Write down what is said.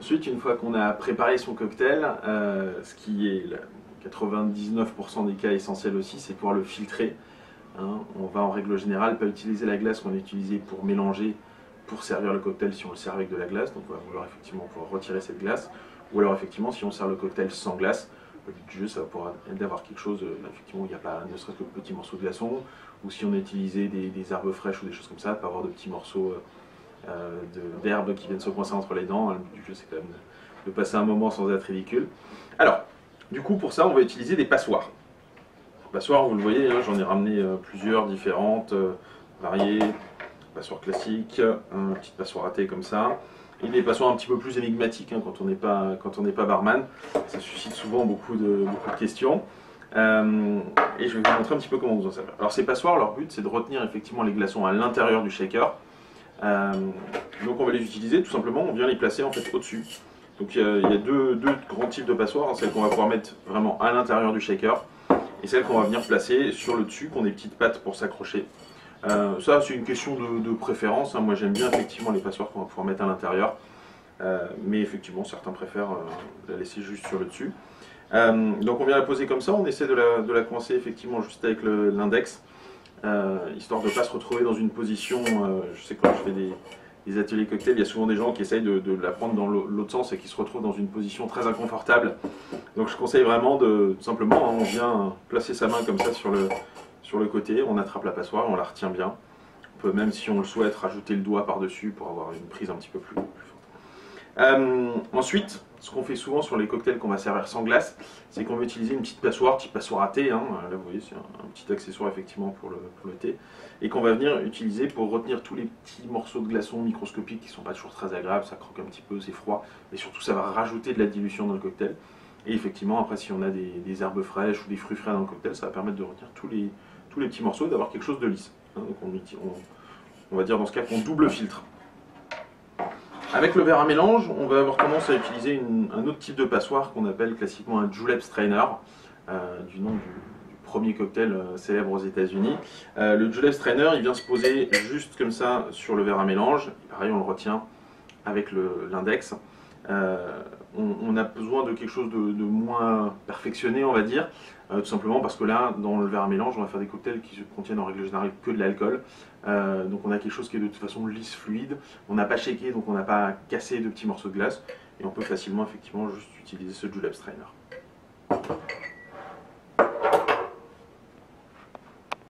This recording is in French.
Ensuite, une fois qu'on a préparé son cocktail, ce qui est 99% des cas essentiels aussi, c'est pouvoir le filtrer. Hein. On va en règle générale pas utiliser la glace qu'on a utilisée pour mélanger, pour servir le cocktail si on le sert avec de la glace. Donc on va vouloir effectivement pouvoir retirer cette glace. Ou alors effectivement si on sert le cocktail sans glace, le but du jeu ça va pouvoir être d'avoir quelque chose effectivement où il n'y a pas ne serait-ce que de petits morceaux de glaçon. Ou si on a utilisé des herbes fraîches ou des choses comme ça, pas avoir de petits morceaux d'herbes qui viennent se coincer entre les dents. Le but du jeu c'est quand même de passer un moment sans être ridicule. Alors, du coup pour ça on va utiliser des passoires. Passoires, vous le voyez, hein, j'en ai ramené plusieurs différentes, variées, passoires classiques, une petite passoire à thé comme ça, et des passoires un petit peu plus énigmatiques hein, quand on n'est pas barman. Ça suscite souvent beaucoup de questions. Et je vais vous montrer un petit peu comment vous en servir. Alors ces passoires, leur but c'est de retenir effectivement les glaçons à l'intérieur du shaker. Donc on va les utiliser tout simplement, on vient les placer en fait au-dessus. Donc il y a deux grands types de passoires, hein, celles qu'on va pouvoir mettre vraiment à l'intérieur du shaker et celles qu'on va venir placer sur le dessus, qui ont des petites pattes pour s'accrocher. Ça c'est une question de préférence, hein. Moi j'aime bien effectivement les passoires qu'on va pouvoir mettre à l'intérieur, mais effectivement certains préfèrent la laisser juste sur le dessus. Donc on vient la poser comme ça, on essaie de la coincer effectivement juste avec l'index, histoire de ne pas se retrouver dans une position, je sais que quand je fais des ateliers cocktails, il y a souvent des gens qui essayent de la prendre dans l'autre sens et qui se retrouvent dans une position très inconfortable. Donc je conseille vraiment de, tout simplement, hein, on vient placer sa main comme ça sur le côté, on attrape la passoire, on la retient bien. On peut même, si on le souhaite, rajouter le doigt par-dessus pour avoir une prise un petit peu plus forte. Ensuite, ce qu'on fait souvent sur les cocktails qu'on va servir sans glace, c'est qu'on va utiliser une petite passoire, type passoire à thé, hein. Là vous voyez c'est un petit accessoire effectivement pour le thé, et qu'on va venir utiliser pour retenir tous les petits morceaux de glaçons microscopiques qui ne sont pas toujours très agréables, ça croque un petit peu, c'est froid, mais surtout ça va rajouter de la dilution dans le cocktail. Et effectivement après si on a des herbes fraîches ou des fruits frais dans le cocktail, ça va permettre de retenir tous les petits morceaux et d'avoir quelque chose de lisse. Hein. Donc on va dire dans ce cas qu'on double filtre. Avec le verre à mélange, on va avoir tendance à utiliser un autre type de passoire qu'on appelle classiquement un julep strainer, du nom du premier cocktail célèbre aux États-Unis. Le julep strainer, il vient se poser juste comme ça sur le verre à mélange. Et pareil, on le retient avec l'index. On a besoin de quelque chose de moins perfectionné, on va dire, tout simplement parce que là, dans le verre à mélange, on va faire des cocktails qui contiennent en règle générale que de l'alcool. Donc on a quelque chose qui est de toute façon lisse, fluide. On n'a pas shaké, donc on n'a pas cassé de petits morceaux de glace. Et on peut facilement, effectivement, juste utiliser ce julep strainer.